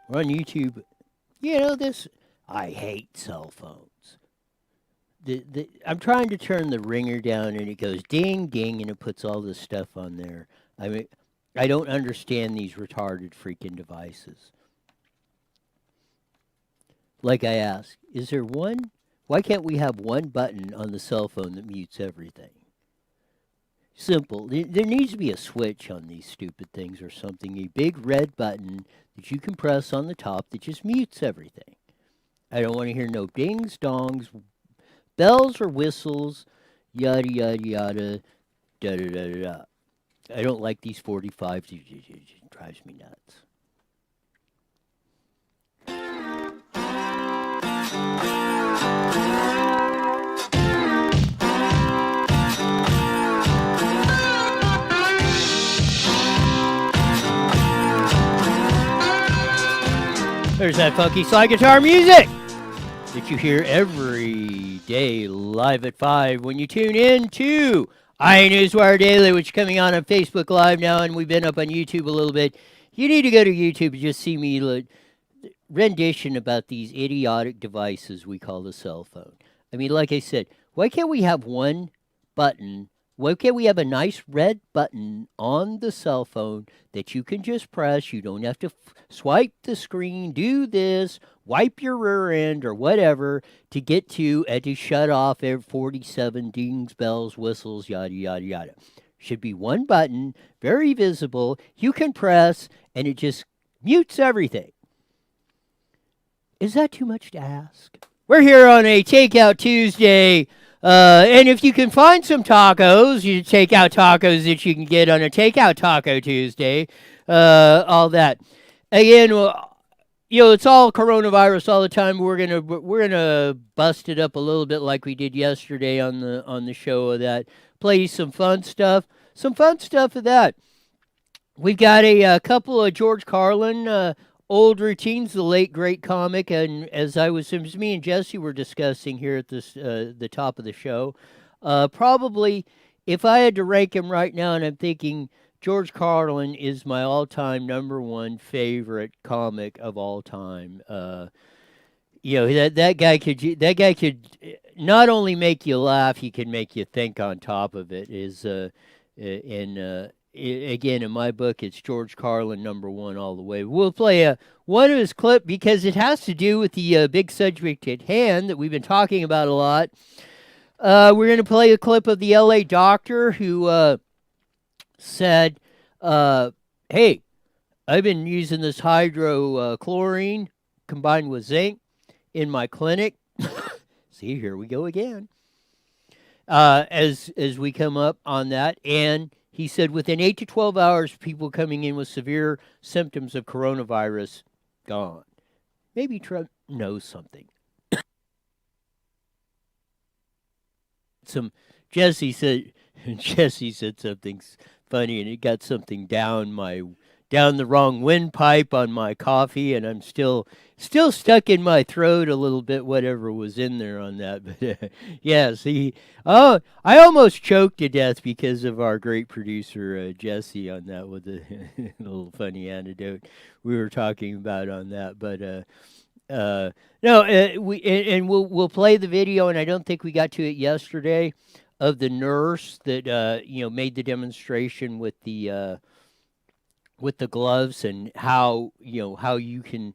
We're on YouTube. You know this. I hate cell phones. I'm trying to turn the ringer down, and it goes ding ding, and it puts all this stuff on there. I mean, I don't understand these retarded freaking devices. Like I ask, is there one? Why can't we have one button on the cell phone that mutes everything? Simple. There needs to be a switch on these stupid things or something. A big red button that you can press on the top that just mutes everything. I don't want to hear no dings, dongs, bells, or whistles, yada, yada, yada, da da da da da. I don't like these 45s. It drives me nuts. There's that funky slide guitar music that you hear every day live at 5 when you tune in to Newswire Daily, which is coming on Facebook Live now, and we've been up on YouTube a little bit. You need to go to YouTube and just see me rendition about these idiotic devices we call the cell phone. I mean, like I said, why can't we have one button? Why can't we have a nice red button on the cell phone that you can just press? You don't have to swipe the screen, do this, wipe your rear end or whatever to get to and to shut off every 47 dings, bells, whistles, yada, yada, yada. Should be one button, very visible. You can press and it just mutes everything. Is that too much to ask? We're here on a Takeout Tuesday. And if you can find some tacos, you take out tacos that you can get on a Takeout Taco Tuesday, all that. Again, it's all coronavirus all the time. We're gonna bust it up a little bit like we did yesterday on the show of that. Play you some fun stuff. Some fun stuff of that. We've got a couple of George Carlin old routines, the late great comic, and as me and Jesse were discussing here at the top of the show, probably if I had to rank him right now, and I'm thinking George Carlin is my all-time number one favorite comic of all time. That guy could not only make you laugh, he could make you think on top of it. Again, in my book, it's George Carlin number one all the way. We'll play one of his clip because it has to do with the big subject at hand that we've been talking about a lot. We're going to play a clip of the L.A. doctor who said, hey, I've been using this hydrochlorine combined with zinc in my clinic. See, here we go again. As we come up on that, and he said within 8 to 12 hours, people coming in with severe symptoms of coronavirus gone. Maybe Trump knows something. Jesse said something funny, and it got something down the wrong windpipe on my coffee, and I'm still stuck in my throat a little bit, whatever was in there on that. But I almost choked to death because of our great producer Jesse on that with a little funny anecdote we were talking about on that. But no, we'll play the video, and I don't think we got to it yesterday of the nurse that made the demonstration with the gloves and how you can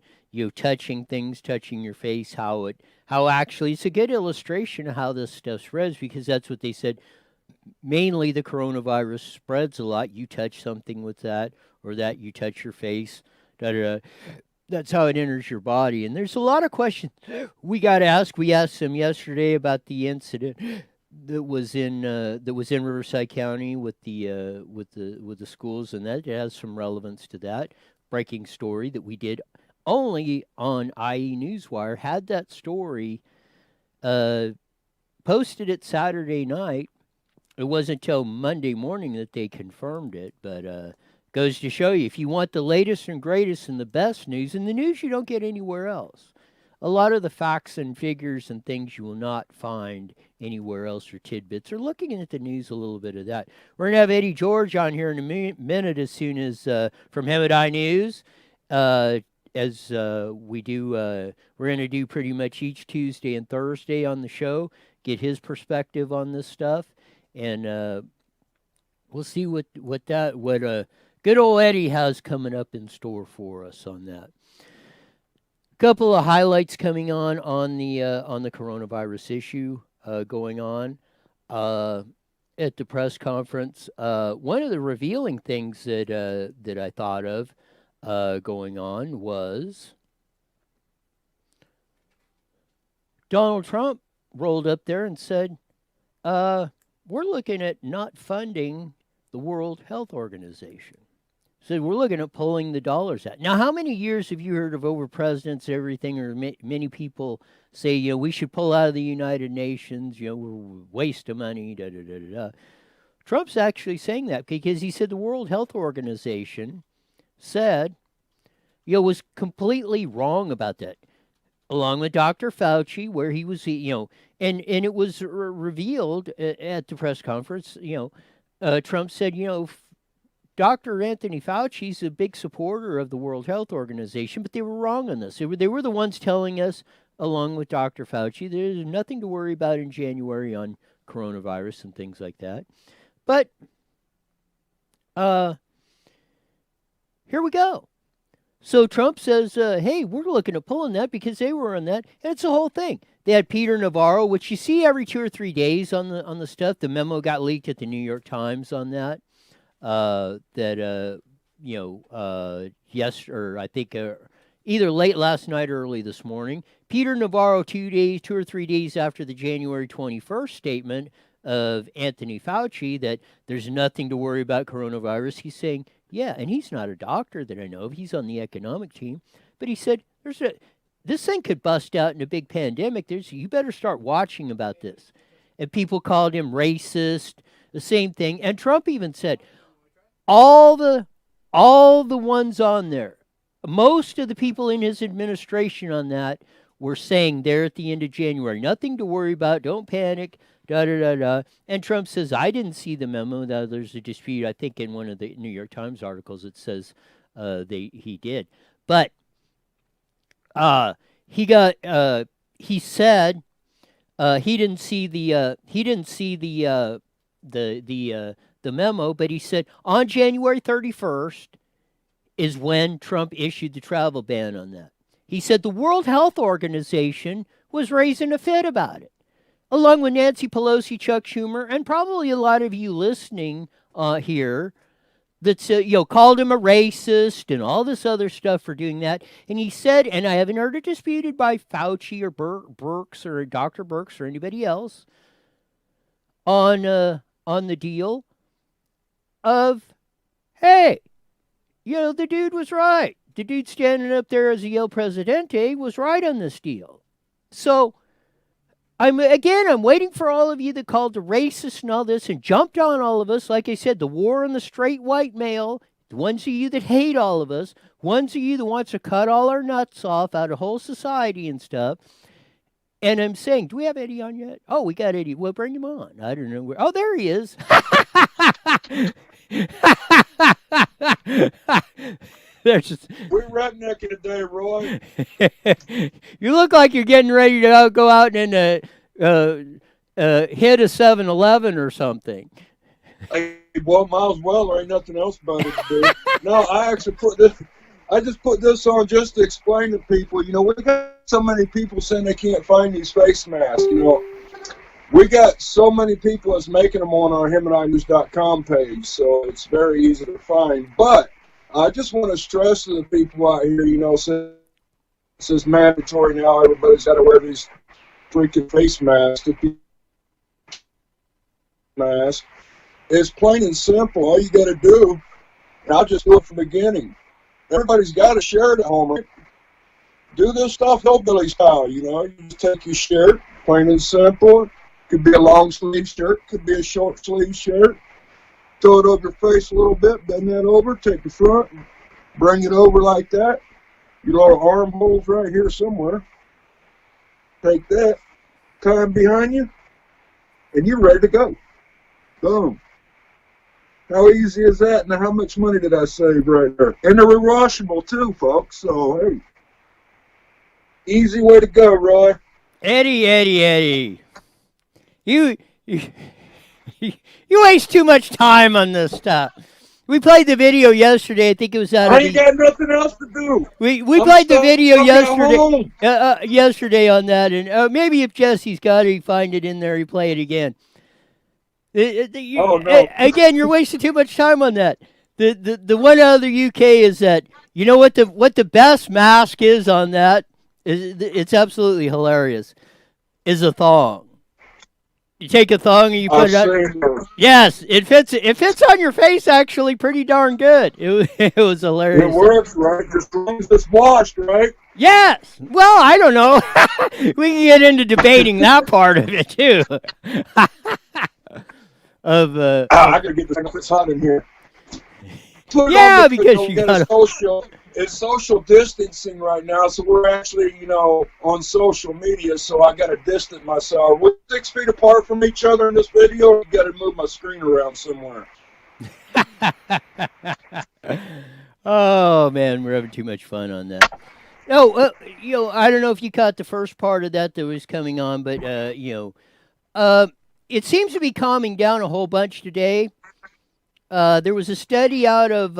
touching things, touching your face, how actually it's a good illustration of how this stuff spreads, because that's what they said. Mainly the coronavirus spreads a lot. You touch something with that, or that you touch your face. That's how it enters your body. And there's a lot of questions we got to ask. We asked them yesterday about the incident that was in Riverside County with the schools, and that has some relevance to that breaking story that we did only on IE Newswire. Had that story posted it Saturday night. It wasn't until Monday morning that they confirmed it, but goes to show you, if you want the latest and greatest and the best news, and the news you don't get anywhere else. A lot of the facts and figures and things you will not find anywhere else, or tidbits, or looking at the news, a little bit of that. We're going to have Eddie George on here in a minute as soon as from HEMET News. as we do, we're going to do pretty much each Tuesday and Thursday on the show, get his perspective on this stuff, and we'll see what good old Eddie has coming up in store for us on that. Couple of highlights coming on the coronavirus issue going on at the press conference. One of the revealing things that I thought of going on was Donald Trump rolled up there and said, "We're looking at not funding the World Health Organization." So we're looking at pulling the dollars out. Now, how many years have you heard of over presidents, everything, or many people say, we should pull out of the United Nations, we're a waste of money, da da da da da. Trump's actually saying that because he said the World Health Organization said, was completely wrong about that, along with Dr. Fauci, where he was, and it was revealed at the press conference, Trump said, Dr. Anthony Fauci's a big supporter of the World Health Organization, but they were wrong on this. They were the ones telling us, along with Dr. Fauci, there's nothing to worry about in January on coronavirus and things like that. But here we go. So Trump says, hey, we're looking at pulling that because they were on that. And it's a whole thing. They had Peter Navarro, which you see every 2 or 3 days on the stuff. The memo got leaked at the New York Times on that. I think either late last night or early this morning. Peter Navarro, 2 or 3 days after the January 21st statement of Anthony Fauci that there's nothing to worry about coronavirus. He's saying, yeah, and he's not a doctor that I know of. He's on the economic team. But he said, this thing could bust out in a big pandemic. You better start watching about this. And people called him racist, the same thing. And Trump even said, all the ones on there, most of the people in his administration on that were saying there at the end of January, nothing to worry about, don't panic, da da da da. And Trump says, I didn't see the memo. Now there's a dispute. I think in one of the New York Times articles it says he did, but he said he didn't see the memo, but he said on January 31st is when Trump issued the travel ban on that. He said the World Health Organization was raising a fit about it, along with Nancy Pelosi, Chuck Schumer, and probably a lot of you listening here that called him a racist and all this other stuff for doing that. And he said, and I haven't heard it disputed by Fauci or Birx or Dr. Birx or anybody else on the deal of, hey, the dude was right. The dude standing up there as a El Presidente was right on this deal. So I'm waiting for all of you that called the racist and all this and jumped on all of us. Like I said, the war on the straight white male, the ones of you that hate all of us, ones of you that wants to cut all our nuts off out of whole society and stuff. And I'm saying, do we have Eddie on yet? Oh, we got Eddie. Well, bring him on. I don't know where. Oh, there he is. We're rednecking today, Roy. You look like you're getting ready to go out and hit a 7-Eleven or something. Well, might as well. There ain't nothing else better to do. No, I actually I just put this on just to explain to people. We got so many people saying they can't find these face masks. We got so many people that's making them on our HEMET page, so it's very easy to find. But I just want to stress to the people out here, since it's mandatory now, everybody's got to wear these freaking face masks. It's plain and simple. All you got to do, and I'll just do it from the beginning. Everybody's got a shirt at home, right? Do this stuff hillbilly style, You just take your shirt, plain and simple. Could be a long sleeve shirt, could be a short sleeve shirt. Throw it over your face a little bit, bend that over, take the front, bring it over like that. Your little armholes right here somewhere. Take that, tie them behind you, and you're ready to go. Boom. How easy is that? And how much money did I save right there? And they're rewashable too, folks. So, hey, easy way to go, Roy. Eddie. You, you, you waste too much time on this stuff. We played the video yesterday. I think it was out I of ain't got nothing else to do. We played the video yesterday. Home. Yesterday on that, and maybe if Jesse's got it, he find it in there. He play it again. Oh no! Again, you're wasting too much time on that. The one out of the UK is that you know what the best mask is on that is it's absolutely hilarious. Is a thong. You take a thong and you put it on. Yes, it fits. It fits on your face actually pretty darn good. It was hilarious. It works, right? Just as long as it's washed, right? Yes. Well, I don't know. We can get into debating that part of it too. I gotta get this thing. It's hot in here. Yeah, because you got it's social distancing right now, so we're actually, on social media, so I got to distance myself. We're 6 feet apart from each other in this video. I got to move my screen around somewhere. Oh, man, we're having too much fun on that. No, I don't know if you caught the first part of that was coming on, but, it seems to be calming down a whole bunch today. There was a study out of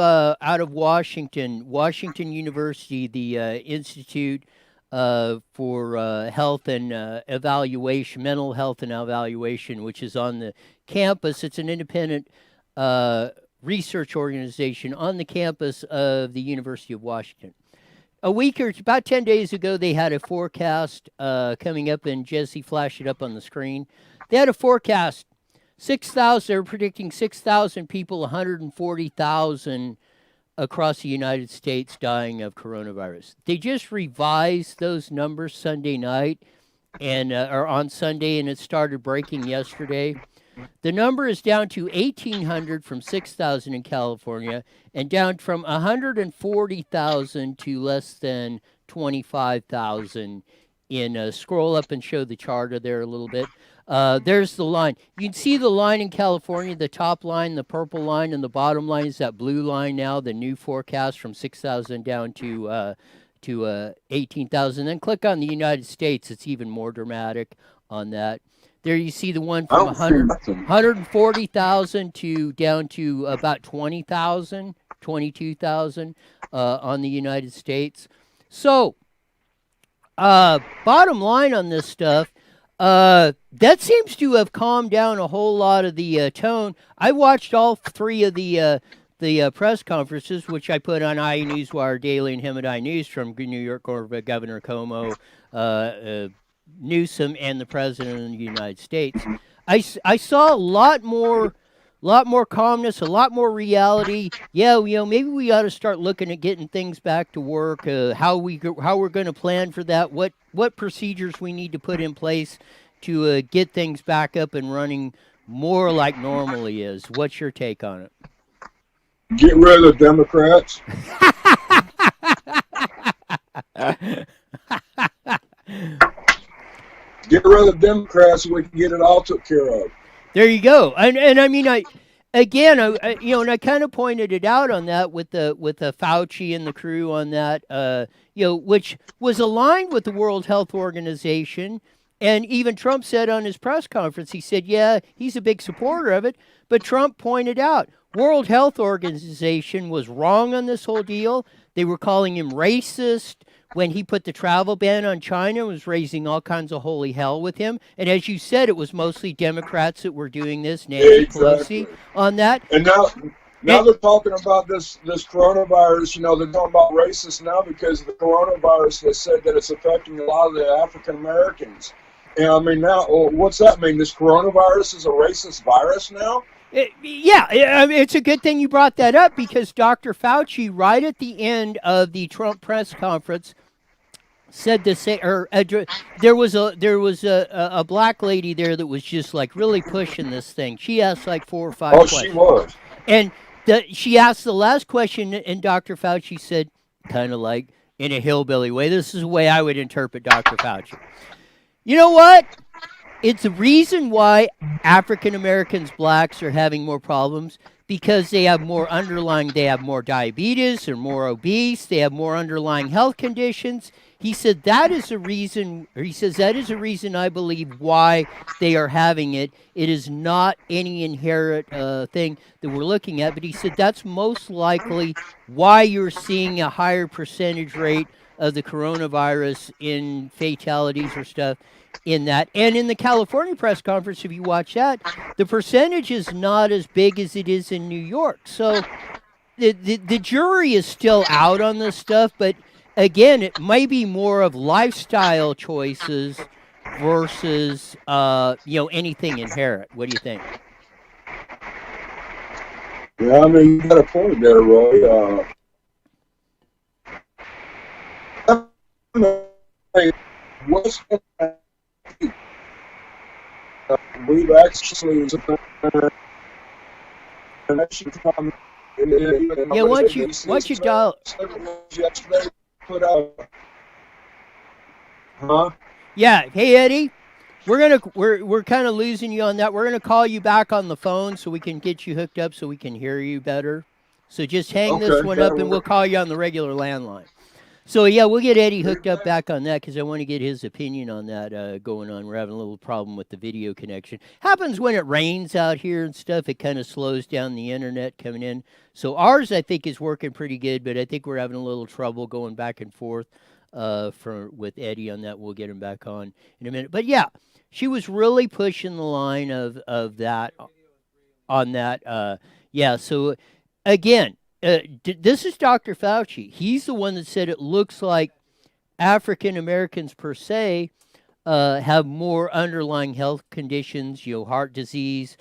Washington University, the Institute for Health and Evaluation, Mental Health and Evaluation, which is on the campus. It's an independent research organization on the campus of the University of Washington. About 10 days ago, they had a forecast coming up, and Jesse flashed it up on the screen. They had a forecast. 6,000. They were predicting 6,000 people, 140,000 across the United States dying of coronavirus. They just revised those numbers Sunday night, or on Sunday, and it started breaking yesterday. The number is down to 1,800 from 6,000 in California, and down from 140,000 to less than 25,000 in. Scroll up and show the chart there a little bit. There's the line. You can see the line in California, the top line, the purple line, and the bottom line is that blue line now, the new forecast from 6,000 down to 18,000. Then click on the United States. It's even more dramatic on that. There you see the one from 140,000 to down to about 20,000, 22,000 on the United States. So, bottom line on this stuff, that seems to have calmed down a whole lot of the tone. I watched all three of the press conferences, which I put on Newswire Daily and HEMET News from New York Governor Cuomo, Newsom, and the President of the United States. I saw a lot more calmness, a lot more reality. Yeah, maybe we ought to start looking at getting things back to work. How we're going to plan for that. What procedures we need to put in place to get things back up and running more like normally is. What's your take on it? Get rid of the Democrats. Get rid of the Democrats so we can get it all took care of. There you go. And I mean, I kind of pointed it out on that with the Fauci and the crew on that, which was aligned with the World Health Organization. And even Trump said on his press conference, he said, yeah, he's a big supporter of it. But Trump pointed out, World Health Organization was wrong on this whole deal. They were calling him racist when he put the travel ban on China, was raising all kinds of holy hell with him. And as you said, it was mostly Democrats that were doing this, Nancy Pelosi on that. And now they're talking about this coronavirus, they're talking about racist now because the coronavirus has said that it's affecting a lot of the African Americans. And I mean, now, what's that mean? This coronavirus is a racist virus now? It's a good thing you brought that up because Dr. Fauci, right at the end of the Trump press conference, said to say, there was a black lady there that was just like really pushing this thing. She asked like 4 or 5 questions. She was. And she asked the last question, and Dr. Fauci said, kind of like in a hillbilly way. This is the way I would interpret Dr. Fauci. You know what? It's the reason why African Americans, blacks, are having more problems because they have more diabetes, they're more obese, they have more underlying health conditions. He said that is a reason, or he says that is a reason I believe why they are having it. It is not any inherent thing that we're looking at, but he said that's most likely why you're seeing a higher percentage rate of the coronavirus in fatalities or stuff in that. And in the California press conference, if you watch that, the percentage is not as big as it is in New York. So the jury is still out on this stuff, but again, it may be more of lifestyle choices versus anything inherent. What do you think? Yeah, I mean, you got a point there, Roy. What's we've actually Yeah, once you dial. Put out. Huh? Yeah. Hey, Eddie. We're kind of losing you on that. We're gonna call you back on the phone so we can get you hooked up so we can hear you better. So just hang this one up and we'll call you on the regular landline. So yeah, we'll get Eddie hooked up back on that because I want to get his opinion on that going on. We're having a little problem with the video connection. Happens when it rains out here and stuff. It kind of slows down the internet coming in. So ours, I think, is working pretty good, but I think we're having a little trouble going back and forth with Eddie on that. We'll get him back on in a minute. But yeah, she was really pushing the line of that on that. Yeah. So again. This is Dr. Fauci. He's the one that said it looks like African Americans per se have more underlying health conditions, heart disease,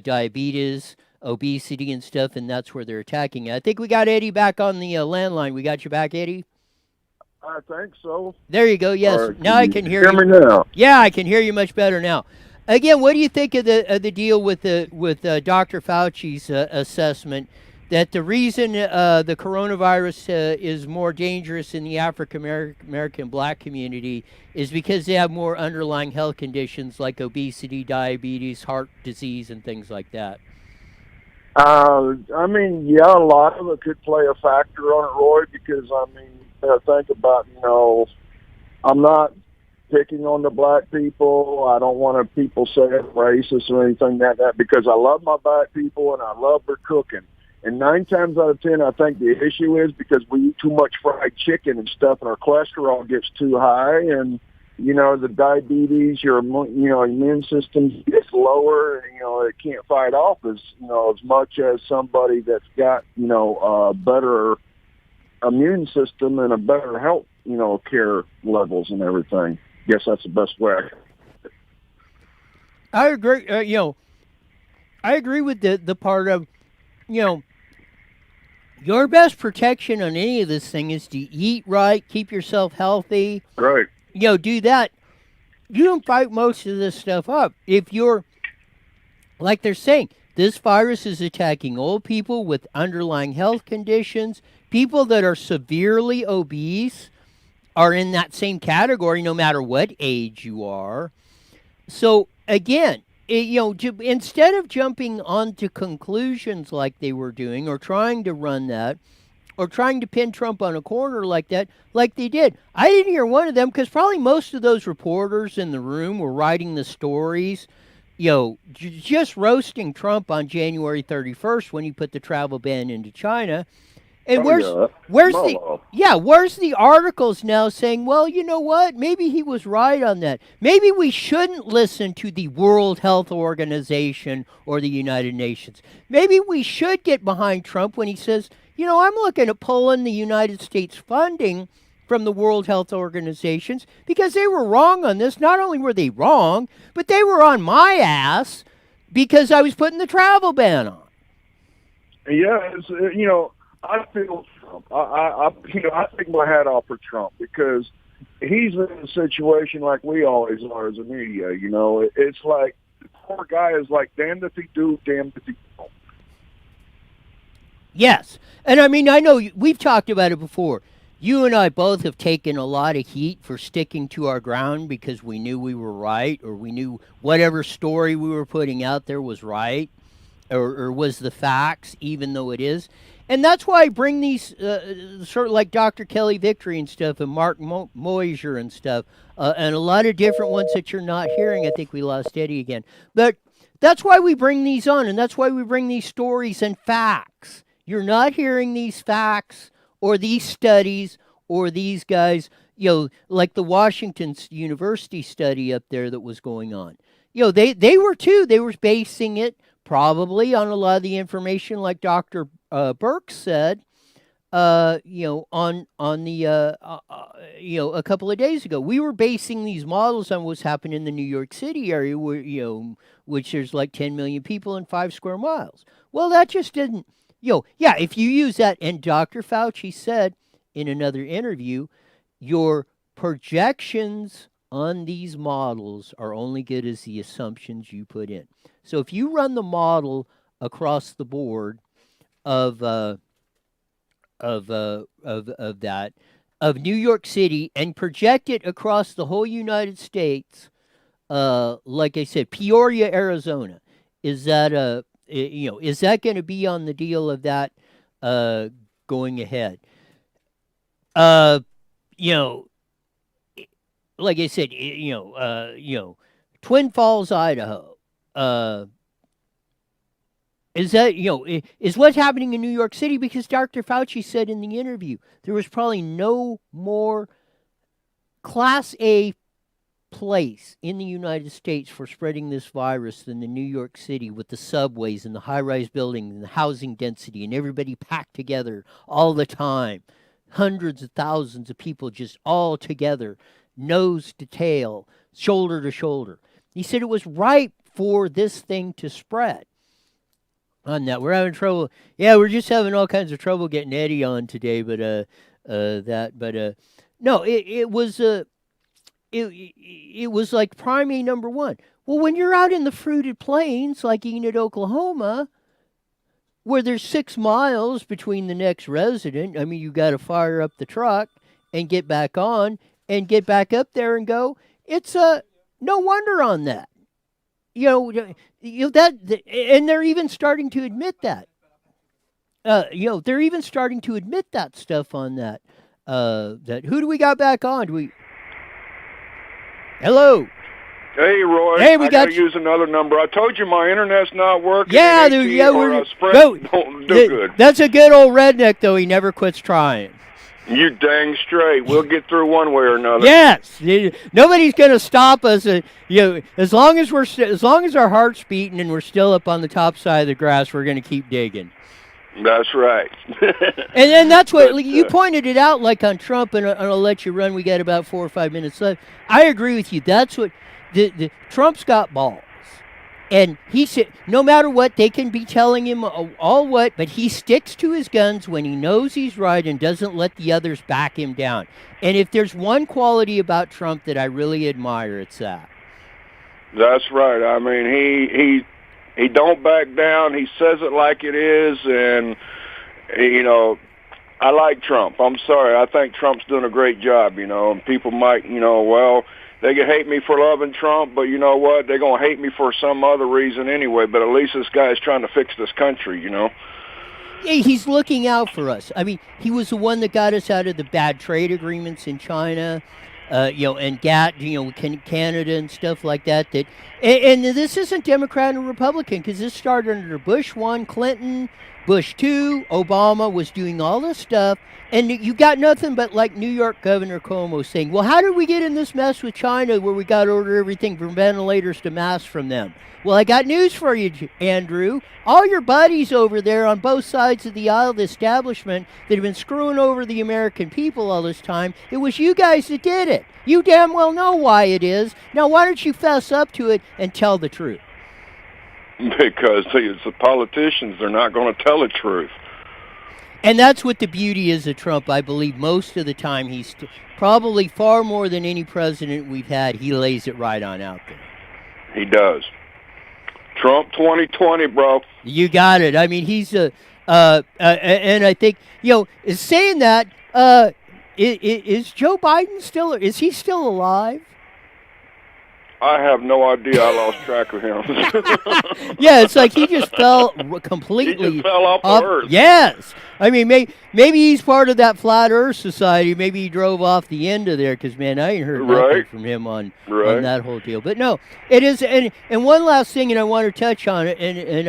diabetes, obesity, and stuff, and that's where they're attacking. I think we got Eddie back on the landline. We got you back, Eddie? I think so. There you go. Yes. Right. Now I can hear you. Hear me now? Yeah, I can hear you much better now. Again, what do you think of the deal with Dr. Fauci's assessment? That the reason the coronavirus is more dangerous in the African American black community is because they have more underlying health conditions like obesity, diabetes, heart disease, and things like that. I mean, yeah, a lot of it could play a factor on it, Roy, because, I mean, think about, I'm not picking on the black people. I don't want people saying racist or anything like that because I love my black people and I love their cooking. And 9 times out of 10, I think the issue is because we eat too much fried chicken and stuff, and our cholesterol gets too high, and the diabetes, your immune system gets lower, and it can't fight off as much as somebody that's got a better immune system and a better health care levels and everything. Guess that's the best way. I agree. I agree with the part of your best protection on any of this thing is to eat right, keep yourself healthy. Right. Do that. You don't fight most of this stuff up. If you're, like they're saying, this virus is attacking old people with underlying health conditions. People that are severely obese are in that same category no matter what age you are. So, again, instead of jumping onto conclusions like they were doing or trying to run that or trying to pin Trump on a corner like that, like they did. I didn't hear one of them because probably most of those reporters in the room were writing the stories, just roasting Trump on January 31st when he put the travel ban into China. And where's the articles now saying, well, you know what? Maybe he was right on that. Maybe we shouldn't listen to the World Health Organization or the United Nations. Maybe we should get behind Trump when he says, I'm looking at pulling the United States funding from the World Health Organizations because they were wrong on this. Not only were they wrong, but they were on my ass because I was putting the travel ban on. Yeah, I feel Trump. I take my hat off for Trump because he's in a situation like we always are as a media. It's like the poor guy is like damned if he do, damned if he don't. Yes, and I mean I know we've talked about it before. You and I both have taken a lot of heat for sticking to our ground because we knew we were right or we knew whatever story we were putting out there was right. or was the facts, even though it is. And that's why I bring these sort of like Dr. Kelly Victory and stuff, and Mark Moisier and stuff, and a lot of different ones that you're not hearing. I think we lost Eddie again. But that's why we bring these on, and that's why we bring these stories and facts. You're not hearing these facts or these studies or these guys, like the Washington University study up there that was going on. They were too. They were basing it probably on a lot of the information, like Dr. Burke said, on the a couple of days ago. We were basing these models on what's happening in the New York City area, where which there's like 10 million people in 5 square miles. Well, that just didn't. If you use that, and Dr. Fauci said in another interview, your projections on these models are only good as the assumptions you put in. So if you run the model across the board of New York City and project it across the whole United States, like I said, Peoria, Arizona, is that is that going to be on the deal of that going ahead? Like I said, Twin Falls, Idaho. Is that, is what's happening in New York City? Because Dr. Fauci said in the interview there was probably no more Class A place in the United States for spreading this virus than the New York City, with the subways and the high-rise buildings and the housing density and everybody packed together all the time. Hundreds of thousands of people just all together, nose to tail, shoulder to shoulder. He said it was ripe for this thing to spread. On that, we're having trouble. Yeah, we're just having all kinds of trouble getting Eddie on today. But no, it was it was like primate number one. Well, when you're out in the fruited plains, like Enid, Oklahoma, where there's 6 miles between the next resident, I mean, you got to fire up the truck and get back on and get back up there and go. It's no wonder on that. And they're even starting to admit that. They're even starting to admit that stuff on that. That who do we got back on? Hello. Hey, Roy. Hey, I gotta use another number. I told you my internet's not working. Yeah, we're Sprint don't do good. That's a good old redneck, though. He never quits trying. You dang straight. We'll get through one way or another. Yes, nobody's going to stop us. As long as our heart's beating and we're still up on the top side of the grass, we're going to keep digging. That's right. And then that's what you pointed it out, like on Trump, and I'll let you run. We got about 4 or 5 minutes left. I agree with you. That's what the Trump's got balls. And he said, no matter what, they can be telling him all what, but he sticks to his guns when he knows he's right and doesn't let the others back him down. And if there's one quality about Trump that I really admire, it's that. That's right. I mean, he don't back down. He says it like it is, and I like Trump. I'm sorry. I think Trump's doing a great job. And people might, they can hate me for loving Trump, but you know what? They're going to hate me for some other reason anyway. But at least this guy's trying to fix this country, Yeah, he's looking out for us. I mean, he was the one that got us out of the bad trade agreements in China, and GATT, Canada and stuff like that. And this isn't Democrat and Republican, because this started under Bush 1, Clinton, Bush 2, Obama was doing all this stuff. And you got nothing but like New York Governor Cuomo saying, well, how did we get in this mess with China where we got to order everything from ventilators to masks from them? Well, I got news for you, Andrew. All your buddies over there on both sides of the aisle, the establishment that have been screwing over the American people all this time, it was you guys that did it. You damn well know why it is. Now, why don't you fess up to it and tell the truth? Because it's the politicians. They're not going to tell the truth. And that's what the beauty is of Trump. I believe most of the time he's probably far more than any president we've had. He lays it right on out there. He does. Trump 2020, bro. You got it. I mean, he's and I think saying that. Is Joe Biden still? Is he still alive? I have no idea. I lost track of him. Yeah, it's like he just fell completely He just fell off the earth. Yes. I mean, maybe he's part of that Flat Earth Society. Maybe he drove off the end of there because, man, I ain't heard nothing from him on that whole deal. But no, it is. And one last thing, and I want to touch on it, and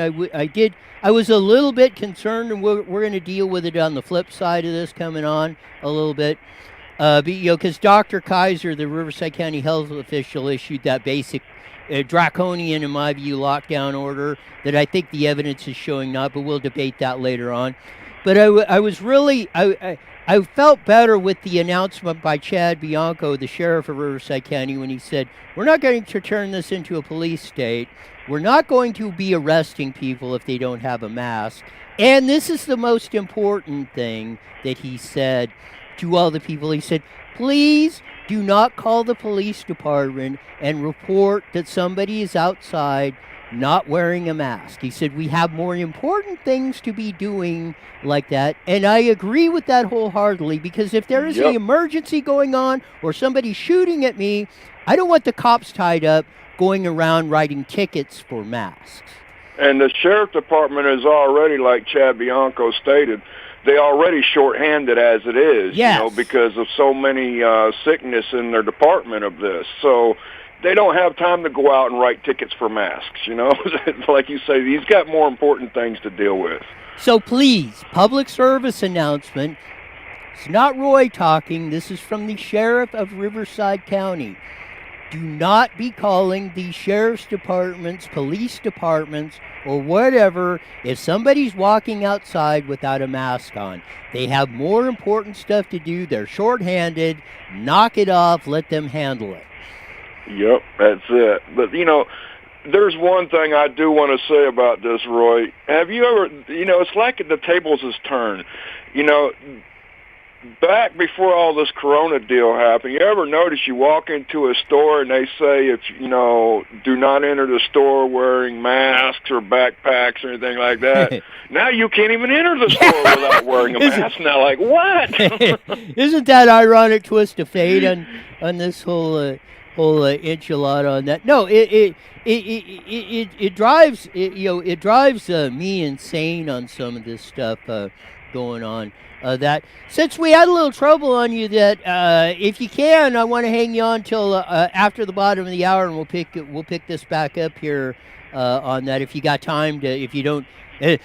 I was a little bit concerned, and we're going to deal with it on the flip side of this coming on a little bit. Because Dr. Kaiser, the Riverside County health official, issued that basic draconian, in my view, lockdown order that I think the evidence is showing not, but we'll debate that later on. But I was really, I felt better with the announcement by Chad Bianco, the sheriff of Riverside County, when he said, we're not going to turn this into a police state. We're not going to be arresting people if they don't have a mask. And this is the most important thing that he said to all the people. He said, please do not call the police department and report that somebody is outside not wearing a mask. He said, we have more important things to be doing like that. And I agree with that wholeheartedly, because if there is an emergency going on or somebody shooting at me, I don't want the cops tied up going around writing tickets for masks. And the sheriff department is already, like Chad Bianco stated, they already shorthanded as it is, because of so many sickness in their department of this. So they don't have time to go out and write tickets for masks, Like you say, he's got more important things to deal with. So please, public service announcement. It's not Roy talking. This is from the sheriff of Riverside County. Do not be calling the sheriff's departments, police departments, or whatever if somebody's walking outside without a mask on. They have more important stuff to do. They're shorthanded. Knock it off. Let them handle it. Yep, that's it. But, there's one thing I do want to say about this, Roy. Have you ever, it's like the tables has turned. Back before all this corona deal happened, you ever notice you walk into a store and they say, if do not enter the store wearing masks or backpacks or anything like that. Now you can't even enter the store without wearing a mask. Now, like, what? Isn't that ironic twist of fate on this whole enchilada on that? No, it drives it drives me insane on some of this stuff going on. That since we had a little trouble on you, that if you can, I want to hang you on till after the bottom of the hour, and we'll pick this back up here on that. If you got time to, if you don't,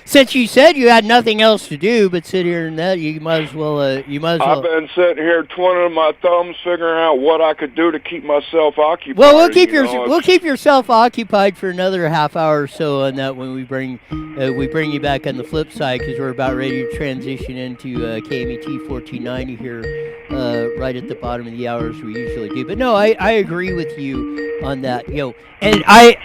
since you said you had nothing else to do but sit here and that, you might as well. I've been sitting here twiddling my thumbs, figuring out what I could do to keep myself occupied. Well, we'll keep yourself occupied for another half hour or so on that when we bring you back on the flip side, because we're about ready to transition into KMET 1490 here, right at the bottom of the hour as we usually do. But no, I agree with you on that. And I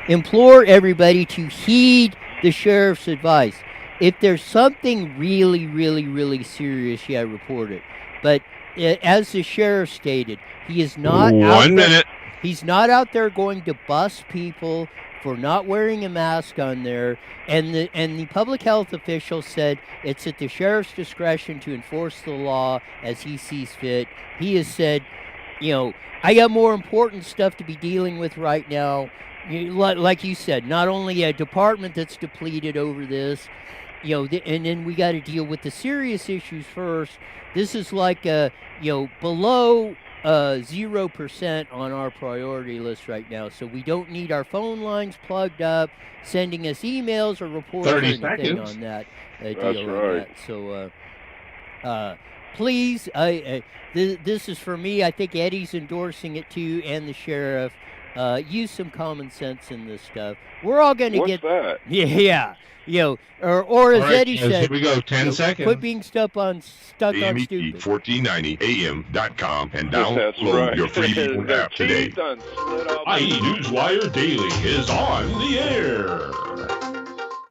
implore everybody to heed the sheriff's advice. If there's something really, really, really serious, report it. But as the sheriff stated, he is not he's not out there going to bust people for not wearing a mask on there. And the public health official said it's at the sheriff's discretion to enforce the law as he sees fit. He has said, I got more important stuff to be dealing with right now. Like you said, not only a department that's depleted over this, and then we got to deal with the serious issues first. This is like below 0% on our priority list right now. So we don't need our phone lines plugged up, sending us emails or reports or anything on that deal. That's right. So please, this is for me. I think Eddie's endorsing it too, and the sheriff. Use some common sense in this stuff. We're all going to get that. Yeah. Or as Eddie said, here we go. 10 seconds. Quit being stuck on stupid. KMET1490am.com and download your free app today. IE Newswire Daily is on the air.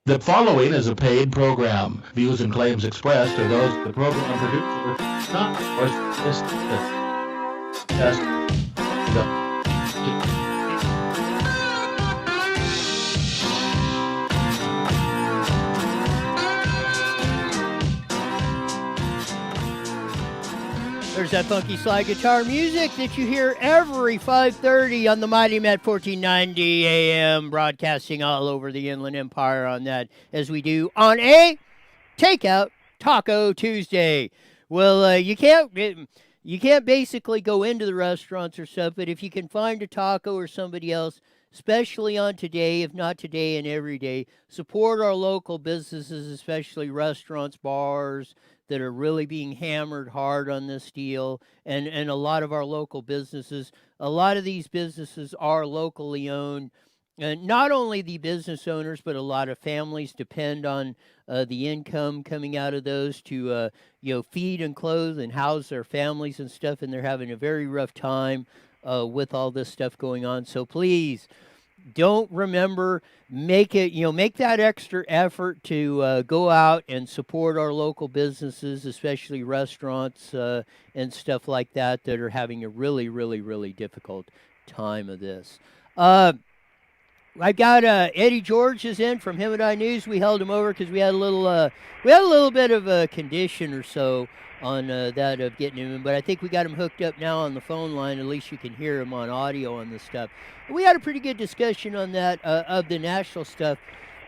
The following is a paid program. Views and claims expressed are those of the program producer, not the There's that funky slide guitar music that you hear every 5:30 on the Mighty Met 1490 AM, broadcasting all over the Inland Empire on that, as we do on a Takeout Taco Tuesday. Well, you can't basically go into the restaurants or stuff, but if you can find a taco or somebody else, especially on today, if not today and every day, support our local businesses, especially restaurants, bars, that are really being hammered hard on this deal, and a lot of our local businesses. A lot of these businesses are locally owned, and not only the business owners, but a lot of families depend on the income coming out of those to feed and clothe and house their families and stuff, and they're having a very rough time with all this stuff going on. So please, don't make that extra effort to go out and support our local businesses, especially restaurants and stuff like that are having a really, really, really difficult time of this. I got Eddie George is in from HEMET News. We held him over because we had a little bit of a condition or so on that of getting him in, but I think we got him hooked up now on the phone line. At least you can hear him on audio on this stuff. We had a pretty good discussion on that of the national stuff.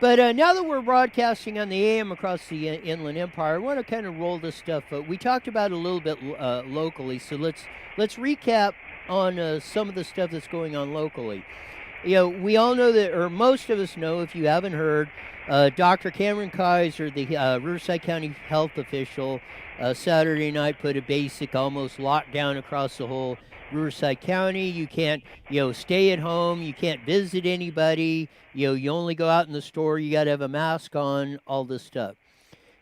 But now that we're broadcasting on the AM across the Inland Empire, I want to kind of roll this stuff. We talked about it a little bit locally, so let's recap on some of the stuff that's going on locally. We all know that, or most of us know, if you haven't heard, Dr. Cameron Kaiser, the Riverside County health official, Saturday night put a basic almost lockdown across the whole Riverside County. You can't, stay at home. You can't visit anybody. You only go out in the store. You got to have a mask on, all this stuff.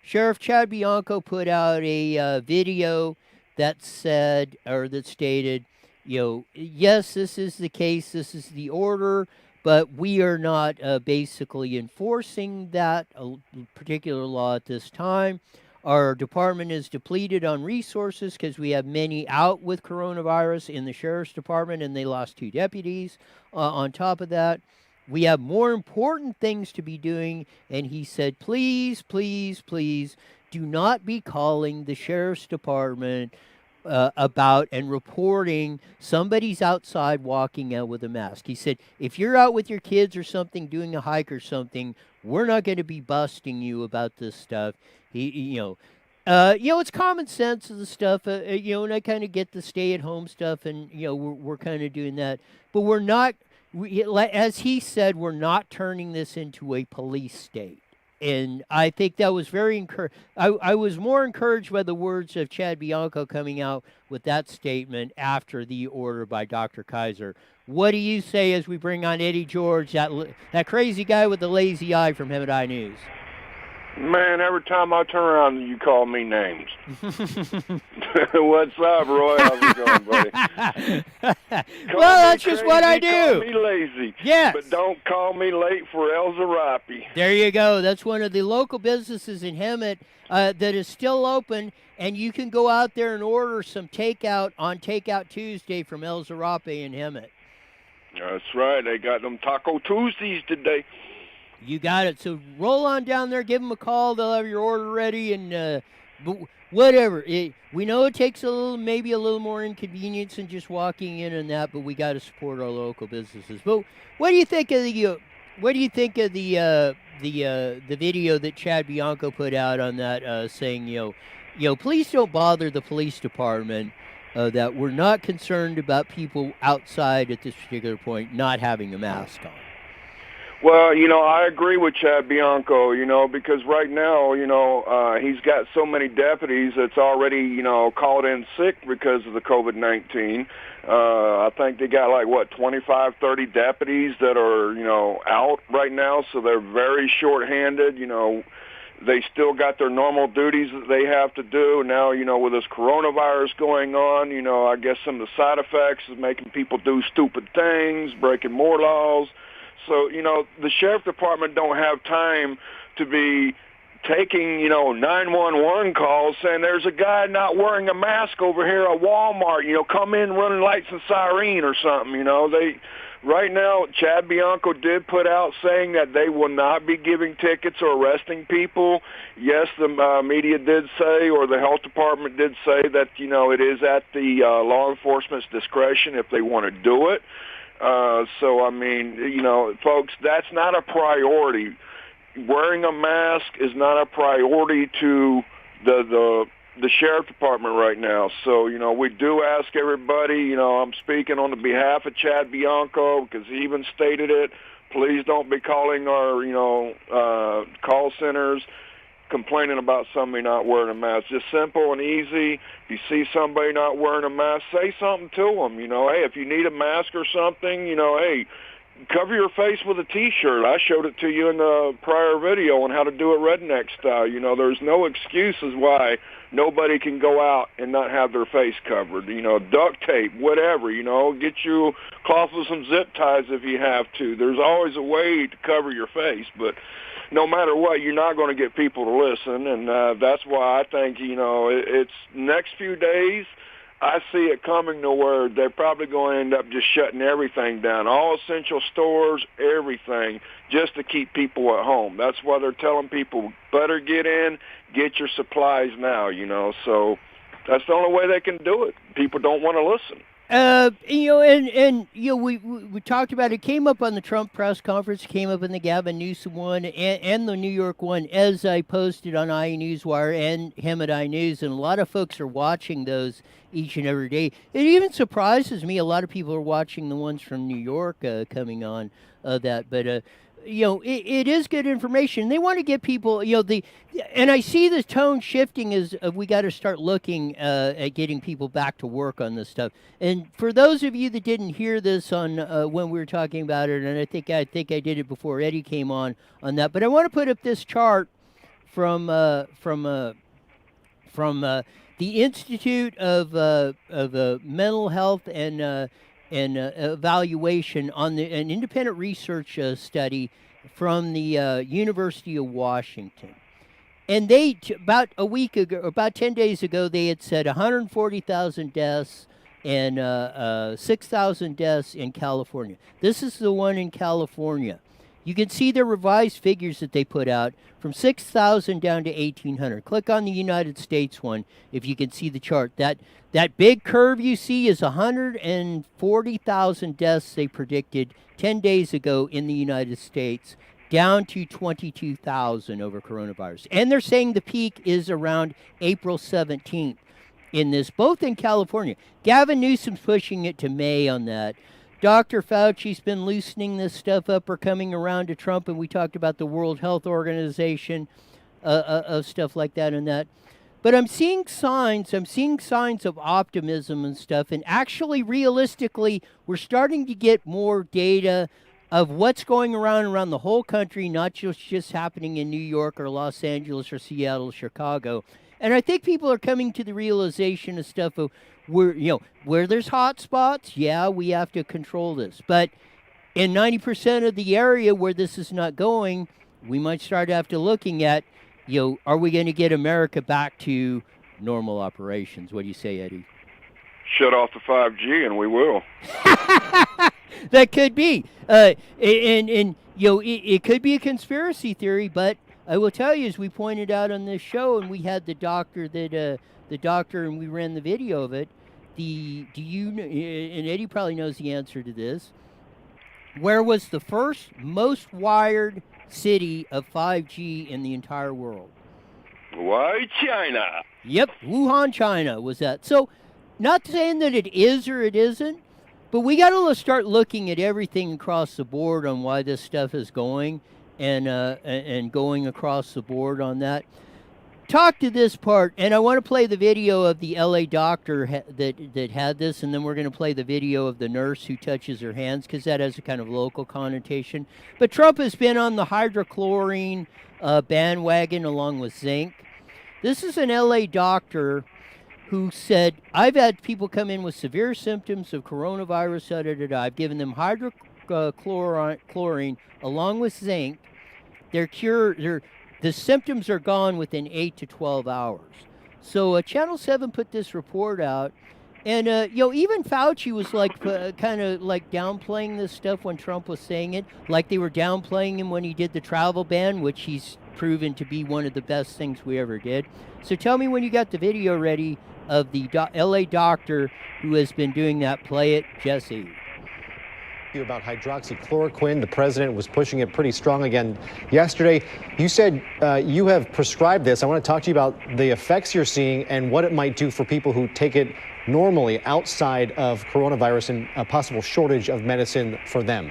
Sheriff Chad Bianco put out a video that stated, yes, this is the case. This is the order, but we are not basically enforcing that particular law at this time. Our department is depleted on resources because we have many out with coronavirus in the sheriff's department, and they lost 2 deputies. On top of that, we have more important things to be doing, and he said, please, please, please do not be calling the sheriff's department about and reporting somebody's outside walking out with a mask. He said, if you're out with your kids or something, doing a hike or something, we're not going to be busting you about this stuff. It's common sense of the stuff, and I kind of get the stay-at-home stuff, and, we're kind of doing that. But we're not, as he said, we're not turning this into a police state. And I think that was very encouraging. I was more encouraged by the words of Chad Bianco coming out with that statement after the order by Dr. Kaiser. What do you say as we bring on Eddie George, that crazy guy with the lazy eye from HEMET News? Man, every time I turn around, you call me names. What's up, Roy? How's it going, buddy? Well, that's just what I do. Call me lazy. Yes. But don't call me late for El Zarapi. There you go. That's one of the local businesses in HEMET that is still open, and you can go out there and order some takeout on Takeout Tuesday from El Zarapi in HEMET. That's right. They got them Taco Tuesdays today. You got it. So roll on down there, give them a call. They'll have your order ready, and whatever. We know it takes maybe a little more inconvenience than just walking in and that, but we got to support our local businesses. But what do you think of the video that Chad Bianco put out on that, saying, please don't bother the police department. That we're not concerned about people outside at this particular point not having a mask on. Well, I agree with Chad Bianco, because right now, he's got so many deputies that's already, called in sick because of the COVID-19. I think they got 25, 30 deputies that are, out right now, so they're very short-handed, They still got their normal duties that they have to do. Now, with this coronavirus going on, I guess some of the side effects is making people do stupid things, breaking more laws. So, the sheriff department don't have time to be taking, 911 calls saying there's a guy not wearing a mask over here at Walmart, come in running lights and siren or something, Right now, Chad Bianco did put out saying that they will not be giving tickets or arresting people. Yes, the media did say, or the health department did say that, it is at the law enforcement's discretion if they want to do it. So, I mean, folks, that's not a priority. Wearing a mask is not a priority to the sheriff department right now. So, we do ask everybody, I'm speaking on the behalf of Chad Bianco because he even stated it. Please don't be calling our, call centers complaining about somebody not wearing a mask. Just simple and easy. If you see somebody not wearing a mask, say something to them. Hey, if you need a mask or something, hey, cover your face with a T-shirt. I showed it to you in the prior video on how to do it redneck style. There's no excuses why nobody can go out and not have their face covered. Duct tape, whatever, get you cloth with some zip ties if you have to. There's always a way to cover your face, but no matter what, you're not going to get people to listen, and that's why I think, it's next few days, I see it coming to where they're probably going to end up just shutting everything down, all essential stores, everything, just to keep people at home. That's why they're telling people, better get in, get your supplies now, So that's the only way they can do it. People don't want to listen. We talked about it. Came up on the Trump press conference, came up in the Gavin Newsom one, and the New York one, as I posted on Newswire and HEMET News, and a lot of folks are watching those each and every day. It even surprises me. A lot of people are watching the ones from New York coming on that, but. It is good information. They want to get people, and I see the tone shifting as we got to start looking at getting people back to work on this stuff. And for those of you that didn't hear this on when we were talking about it, and I think I did it before Eddie came on that, but I want to put up this chart from the Institute of Mental Health and evaluation on an independent research study from the University of Washington. And they, about a week ago, about 10 days ago, they had said 140,000 deaths and 6,000 deaths in California. This is the one in California. You can see the revised figures that they put out from 6,000 down to 1,800. Click on the United States one if you can see the chart. That big curve you see is 140,000 deaths they predicted 10 days ago in the United States, down to 22,000 over coronavirus. And they're saying the peak is around April 17th in this, both in California. Gavin Newsom's pushing it to May on that. Dr. Fauci's been loosening this stuff up or coming around to Trump, and we talked about the World Health Organization of stuff like that and that. But I'm seeing signs of optimism and stuff, and actually, realistically, we're starting to get more data of what's going around the whole country, not just happening in New York or Los Angeles or Seattle, Chicago. And I think people are coming to the realization of stuff of where there's hot spots, yeah, we have to control this. But in 90% of the area where this is not going, we might start after looking at, are we going to get America back to normal operations? What do you say, Eddie? Shut off the 5G and we will. That could be. It could be a conspiracy theory, but I will tell you, as we pointed out on this show, and we had the doctor and we ran the video of it, and Eddie probably knows the answer to this, where was the first most wired city of 5G in the entire world? Why, China? Yep, Wuhan, China was that. So, not saying that it is or it isn't, but we got to start looking at everything across the board on why this stuff is going, and going across the board on that. Talk to this part, and I want to play the video of the LA doctor that had this, and then we're going to play the video of the nurse who touches her hands, because that has a kind of local connotation. But Trump has been on the hydrochlorine bandwagon along with zinc. This is an LA doctor who said, I've had people come in with severe symptoms of coronavirus, I've given them hydrochlorine along with zinc. They're the symptoms are gone within 8 to 12 hours. So Channel 7 put this report out. And, even Fauci was like kind of like downplaying this stuff when Trump was saying it, like they were downplaying him when he did the travel ban, which he's proven to be one of the best things we ever did. So tell me when you got the video ready of the LA doctor who has been doing that. Play it, Jesse. About hydroxychloroquine. The president was pushing it pretty strong again yesterday. You said you have prescribed this. I want to talk to you about the effects you're seeing and what it might do for people who take it normally outside of coronavirus and a possible shortage of medicine for them.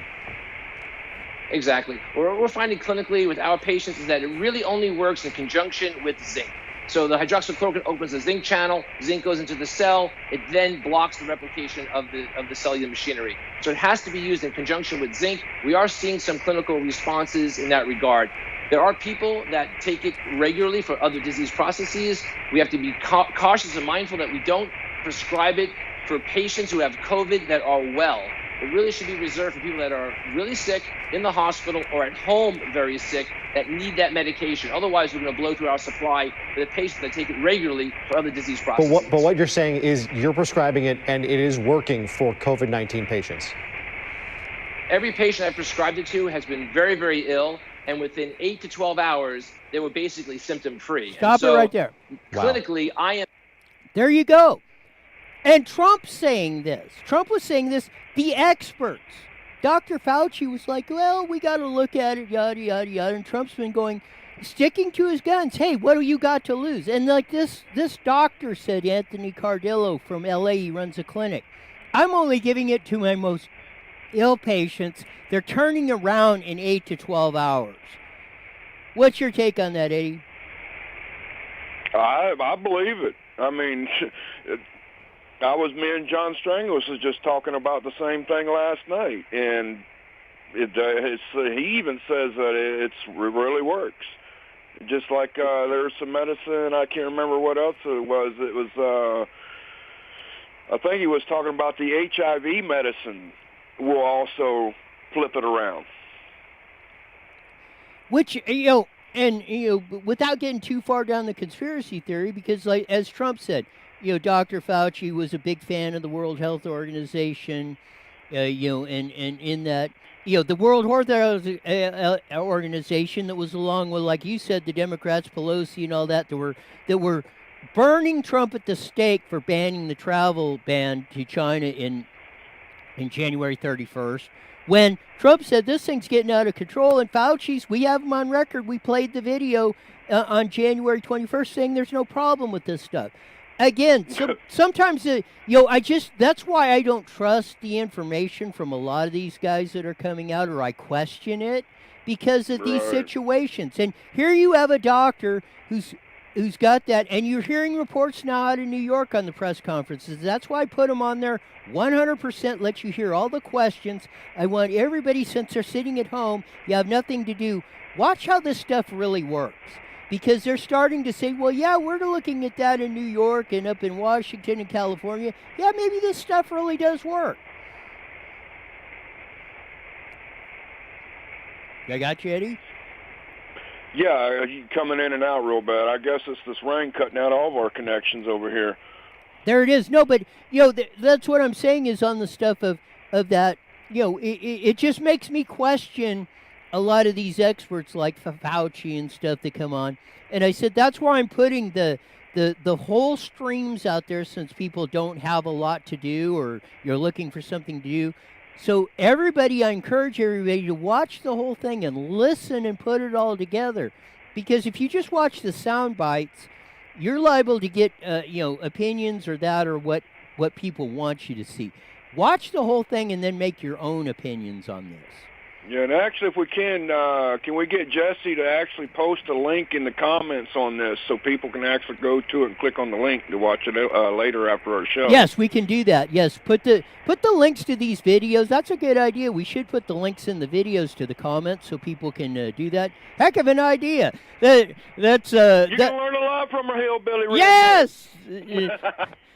Exactly. What we're finding clinically with our patients is that it really only works in conjunction with zinc. So the hydroxychloroquine opens the zinc channel, zinc goes into the cell, it then blocks the replication of the cellular machinery. So it has to be used in conjunction with zinc. We are seeing some clinical responses in that regard. There are people that take it regularly for other disease processes. We have to be cautious and mindful that we don't prescribe it for patients who have COVID that are well. It really should be reserved for people that are really sick in the hospital or at home very sick that need that medication. Otherwise, we're going to blow through our supply for the patients that take it regularly for other disease processes. But what you're saying is you're prescribing it and it is working for COVID-19 patients. Every patient I've prescribed it to has been very, very ill. And within 8 to 12 hours, they were basically symptom-free. Stop it right there. Clinically, wow. I am... There you go. And Trump's saying this. Trump was saying this. The experts. Dr. Fauci was like, well, we got to look at it, yada, yada, yada. And Trump's been sticking to his guns. Hey, what do you got to lose? And like this doctor said, Anthony Cardillo from LA, he runs a clinic. I'm only giving it to my most ill patients. They're turning around in 8 to 12 hours. What's your take on that, Eddie? I believe it. I mean, me and John Strangles was just talking about the same thing last night, and he even says that it really works. Just like there's some medicine, I can't remember what else it was. It was, I think he was talking about the HIV medicine will also flip it around. Which, without getting too far down the conspiracy theory, because like as Trump said, Dr. Fauci was a big fan of the World Health Organization, and in that, the World Health Organization that was along with, like you said, the Democrats, Pelosi and all that were burning Trump at the stake for banning the travel ban to China in January 31st. When Trump said this thing's getting out of control, and Fauci's, we have him on record, we played the video on January 21st saying there's no problem with this stuff. Again, sometimes, that's why I don't trust the information from a lot of these guys that are coming out, or I question it because of these situations. And here you have a doctor who's got that, and you're hearing reports now out of New York on the press conferences. That's why I put them on there 100%, let you hear all the questions. I want everybody, since they're sitting at home, you have nothing to do, watch how this stuff really works. Because they're starting to say, well, yeah, we're looking at that in New York and up in Washington and California. Yeah, maybe this stuff really does work. I got you, Eddie? Yeah, coming in and out real bad. I guess it's this rain cutting out all of our connections over here. There it is. No, but, that's what I'm saying is on the stuff of that, it just makes me question a lot of these experts like Fauci and stuff that come on. And I said, that's why I'm putting the whole streams out there, since people don't have a lot to do or you're looking for something to do. So I encourage everybody to watch the whole thing and listen and put it all together. Because if you just watch the sound bites, you're liable to get, opinions or what people want you to see. Watch the whole thing and then make your own opinions on this. Yeah, and actually, if we can we get Jesse to actually post a link in the comments on this so people can actually go to it and click on the link to watch it later after our show? Yes, we can do that. Yes, put the links to these videos. That's a good idea. We should put the links in the videos to the comments so people can do that. Heck of an idea. That's you can learn a lot from a hillbilly. Yes,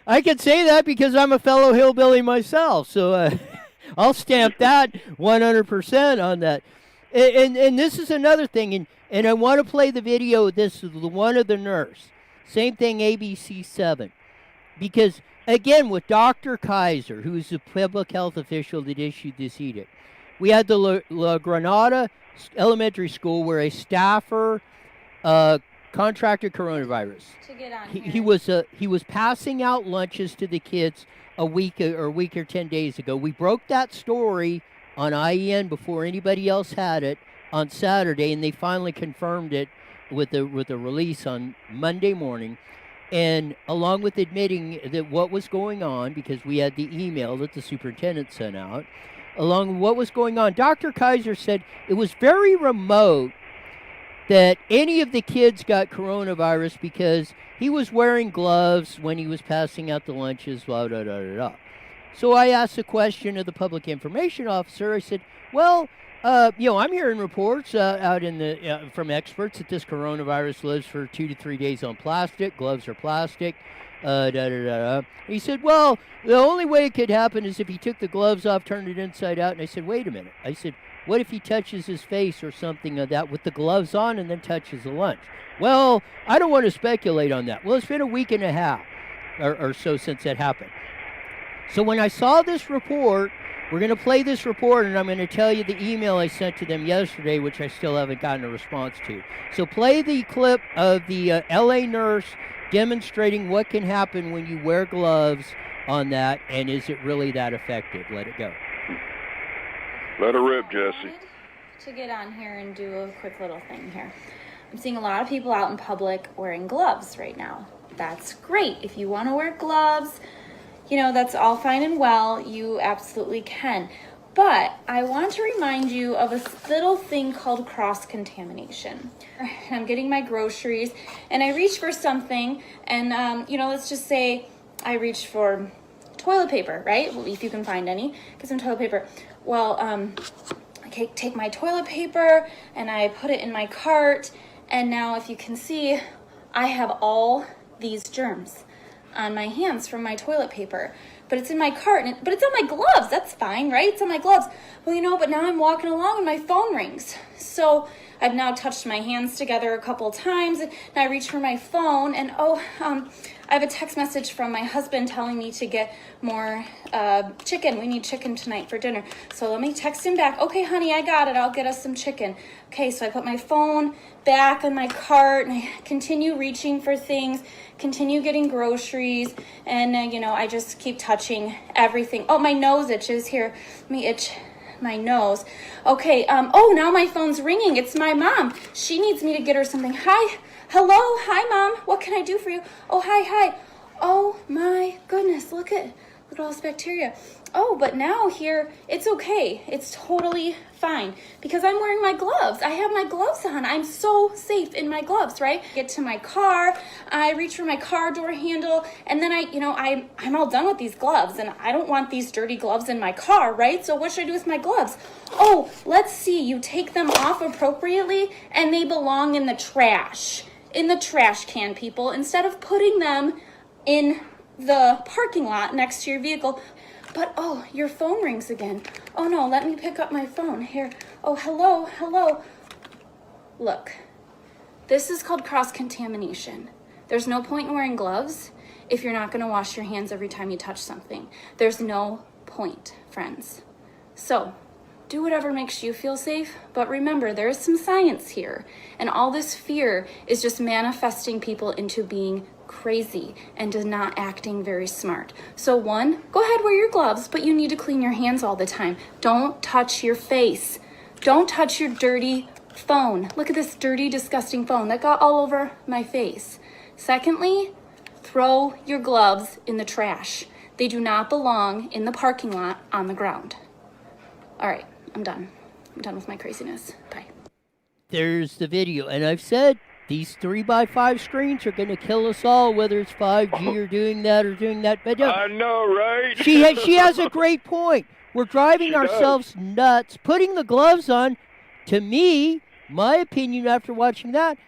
I can say that because I'm a fellow hillbilly myself. So. I'll stamp that 100% on that. And this is another thing. And And I want to play the video. This is the one of the nurse. Same thing, ABC7. Because, again, with Dr. Kaiser, who's the public health official that issued this edict, we had the La Granada Elementary School where a staffer contracted coronavirus. He was passing out lunches to the kids a week or 10 days ago. We broke that story on IEN before anybody else had it on Saturday, and they finally confirmed it with a release on Monday morning. And along with admitting that what was going on, because we had the email that the superintendent sent out, along with what was going on, Dr. Kaiser said it was very remote that any of the kids got coronavirus because he was wearing gloves when he was passing out the lunches, blah, blah, blah, blah, blah. So I asked the question of the public information officer. I said, well, I'm hearing reports out in the from experts that this coronavirus lives for 2 to 3 days on plastic. Gloves are plastic. He said, well, the only way it could happen is if he took the gloves off, turned it inside out. And I said, wait a minute. I said, what if he touches his face or something of that with the gloves on and then touches the lunch? Well, I don't want to speculate on that. Well, it's been a week and a half or so since that happened. So when I saw this report, we're going to play this report, and I'm going to tell you the email I sent to them yesterday, which I still haven't gotten a response to. So play the clip of the LA nurse demonstrating what can happen when you wear gloves on that, and is it really that effective? Let it go. Let her rip, Jesse. To get on here and do a quick little thing here. I'm seeing a lot of people out in public wearing gloves right now. That's great. If you want to wear gloves, that's all fine and well. You absolutely can. But I want to remind you of a little thing called cross-contamination. I'm getting my groceries, and I reach for something, and, let's just say I reach for toilet paper, right? Well, if you can find any, get some toilet paper. Well, I take my toilet paper, and I put it in my cart, and now if you can see, I have all these germs on my hands from my toilet paper, but it's in my cart, but it's on my gloves. That's fine, right? It's on my gloves. Well, but now I'm walking along and my phone rings. So I've now touched my hands together a couple times, and I reach for my phone, and I have a text message from my husband telling me to get more chicken. We need chicken tonight for dinner. So let me text him back. Okay, honey, I got it. I'll get us some chicken. Okay, so I put my phone back in my cart, and I continue reaching for things, continue getting groceries, and, I just keep touching everything. Oh, my nose itches. Here, let me itch my nose. Okay, now my phone's ringing. It's my mom. She needs me to get her something. Hi. Hello. Hi, Mom. What can I do for you? Oh, hi. Oh, my goodness. Look at all this bacteria. Oh, but now here, it's okay. It's totally fine because I'm wearing my gloves. I have my gloves on. I'm so safe in my gloves, right? Get to my car. I reach for my car door handle, and then I'm all done with these gloves, and I don't want these dirty gloves in my car, right? So what should I do with my gloves? Oh, let's see. You take them off appropriately, and they belong in the trash. In the trash can, people, instead of putting them in the parking lot next to your vehicle. But, your phone rings again. Oh, no, let me pick up my phone. Here. Oh, hello. Look, this is called cross-contamination. There's no point in wearing gloves if you're not going to wash your hands every time you touch something. There's no point, friends. So, do whatever makes you feel safe, but remember, there is some science here, and all this fear is just manifesting people into being crazy and not acting very smart. So one, go ahead, wear your gloves, but you need to clean your hands all the time. Don't touch your face. Don't touch your dirty phone. Look at this dirty, disgusting phone that got all over my face. Secondly, throw your gloves in the trash. They do not belong in the parking lot on the ground. All right, I'm done. I'm done with my craziness. Bye. There's the video, and I've said these 3x5 screens are going to kill us all, whether it's 5G or doing that. But I know, right? She has a great point. We're driving ourselves nuts, putting the gloves on. To me, my opinion after watching that,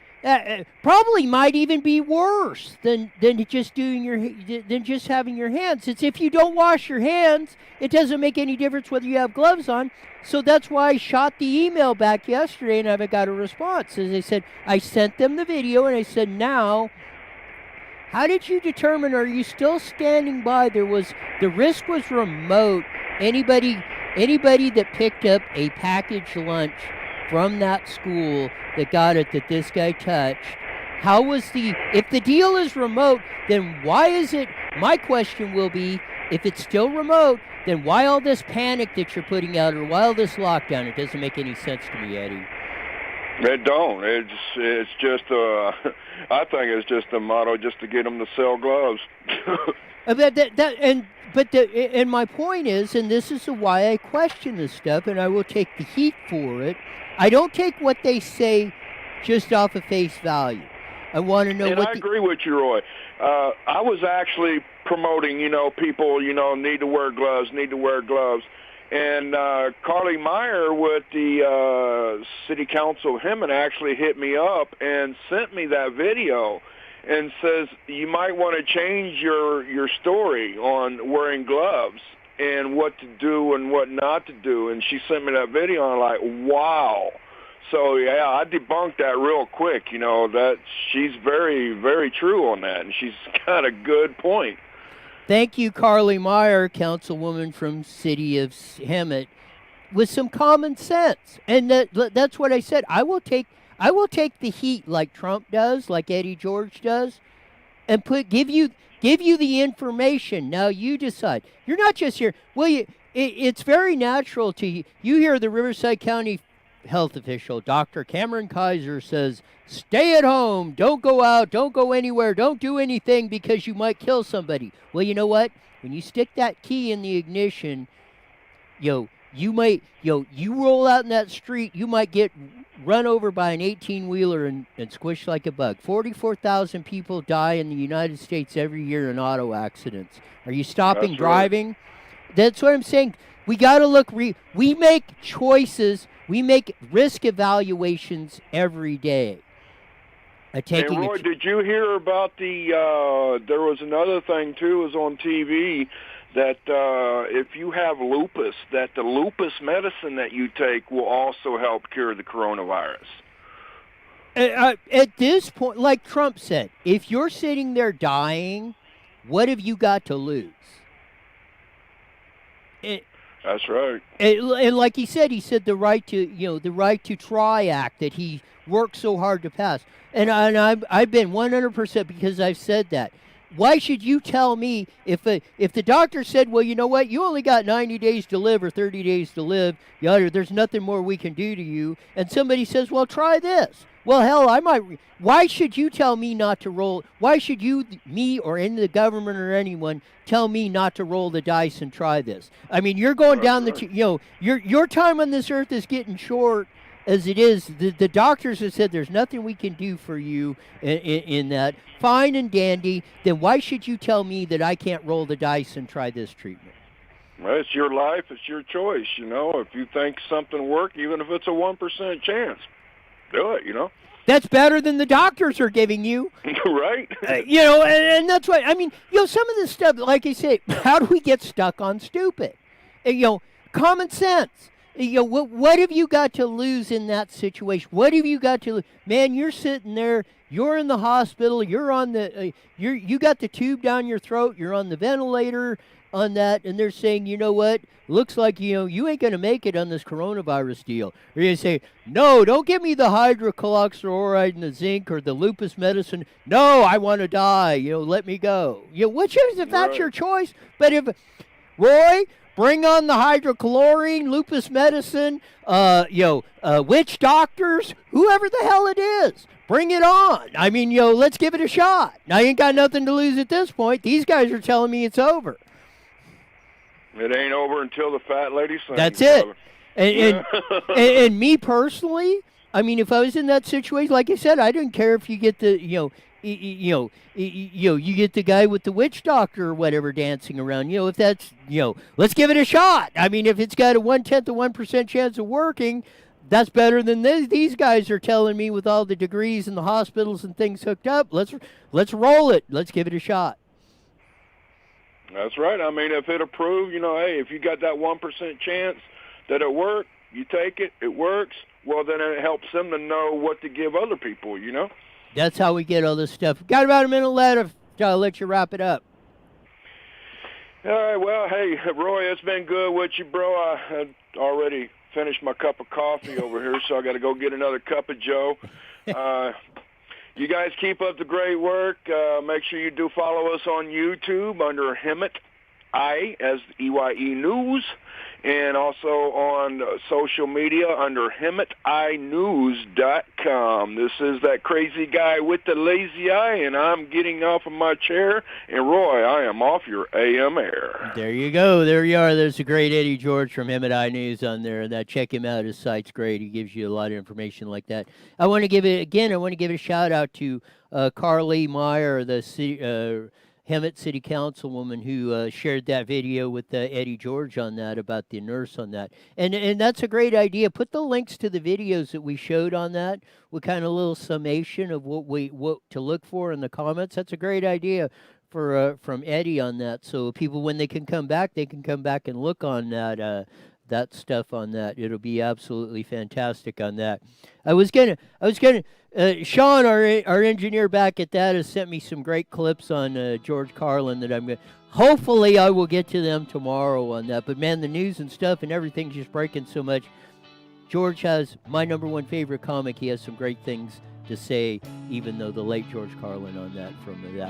probably might even be worse than just than just having your hands. It's if you don't wash your hands, it doesn't make any difference whether you have gloves on. So that's why I shot the email back yesterday and I haven't got a response. As I said, I sent them the video and I said, now, how did you determine, are you still standing by? The risk was remote. Anybody that picked up a packaged lunch from that school that got it that this guy touched, if the deal is remote, then why is it, my question will be, if it's still remote, then why all this panic that you're putting out, or why all this lockdown? It doesn't make any sense to me, Eddie. It don't. It's just I think it's just a motto just to get them to sell gloves. And my point is, and this is why I question this stuff, and I will take the heat for it. I don't take what they say just off of face value. I want to know I agree with you, Roy. I was actually promoting, people, need to wear gloves. And Carly Meyer with the City Council of HEMET actually hit me up and sent me that video and says, you might want to change your story on wearing gloves and what to do and what not to do. And she sent me that video, and I'm like, wow. So, yeah, I debunked that real quick, that she's very, very true on that, and she's got a good point. Thank you, Carly Meyer, councilwoman from City of HEMET, with some common sense. And that's what I said. I will take the heat like Trump does, like Eddie George does, and give you the information. Now you decide. You're not just here. Well, it's very natural to you hear the Riverside County health official, Dr. Cameron Kaiser, says, stay at home, don't go out, don't go anywhere, don't do anything because you might kill somebody. Well, you know what? When you stick that key in the ignition, you roll out in that street, you might get run over by an 18-wheeler and squished like a bug. 44,000 people die in the United States every year in auto accidents. Are you stopping driving? Right. That's what I'm saying. We got to look. We make choices. We make risk evaluations every day. Hey, Roy, did you hear about there was another thing, too, was on TV, that if you have lupus, that the lupus medicine that you take will also help cure the coronavirus. At this point, like Trump said, if you're sitting there dying, what have you got to lose? That's right. And like he said the right to try act that he worked so hard to pass. And I've been 100% because I've said that. Why should you tell me if the doctor said, well, you know what, you only got 90 days to live or 30 days to live, there's nothing more we can do to you, and somebody says, well, try this. Well, hell, why should you tell me not to roll? Why should me or any of the government or anyone tell me not to roll the dice and try this? I mean, you're going down your time on this earth is getting short as it is. The doctors have said there's nothing we can do for you in that. Fine and dandy. Then why should you tell me that I can't roll the dice and try this treatment? Well, it's your life. It's your choice. If you think something will work, even if it's a 1% chance, do it, That's better than the doctors are giving you. Right. And that's why, some of this stuff, like I say, how do we get stuck on stupid? Common sense. What have you got to lose in that situation? What have you got to lose? Man, you're sitting there, you're in the hospital, you're on you got the tube down your throat, you're on the ventilator on that, and they're saying, you know what, looks like, you ain't going to make it on this coronavirus deal. Or you say, no, don't give me the hydroxychloroquine and the zinc or the lupus medicine. No, I want to die. Let me go. Which is, if that's your choice. But if, Roy, bring on the hydrochlorine, lupus medicine, witch doctors, whoever the hell it is. Bring it on. Let's give it a shot. I ain't got nothing to lose at this point. These guys are telling me it's over. It ain't over until the fat lady sings. That's it. And me personally, if I was in that situation, like I said, I didn't care if you get the, you get the guy with the witch doctor or whatever dancing around. If that's, let's give it a shot. If it's got a 0.1% chance of working, That's better than these guys are telling me with all the degrees in the hospitals and things hooked up. Let's roll it. Let's give it a shot. That's right. I mean, if it approved, hey, if you got that 1% chance that it worked, you take it, it works, well, then it helps them to know what to give other people, That's how we get all this stuff. Got about a minute left. I'll let you wrap it up. All right, well, hey, Roy, it's been good with you, bro. I had already finished my cup of coffee over here, so I got to go get another cup of Joe. You guys keep up the great work. Make sure you do follow us on YouTube under HEMET, as EYE News, and also on social media under HEMETInews.com. This is that crazy guy with the lazy eye, and I'm getting off of my chair. And Roy, I am off your AM air. There you go. There you are. There's a great Eddie George from HEMET News on there. And check him out. His site's great. He gives you a lot of information like that. I want to give a shout out to Carly Meyer, the HEMET City Councilwoman, who shared that video with Eddie George on that, about the nurse on that. And that's a great idea. Put the links to the videos that we showed on that with kind of a little summation of what to look for in the comments. That's a great idea from Eddie on that. So people, when they can come back and look on that stuff on that. It'll be absolutely fantastic on that. I was gonna Sean, our engineer back at that, has sent me some great clips on George Carlin that hopefully I will get to them tomorrow on that. But man, the news and stuff and everything's just breaking so much. George has my #1 favorite comic. He has some great things to say, even though the late George Carlin on that,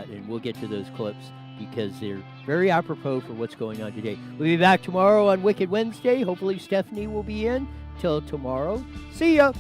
and we'll get to those clips because they're very apropos for what's going on today. We'll be back tomorrow on Wicked Wednesday. Hopefully Stephanie will be in. Till tomorrow. See ya.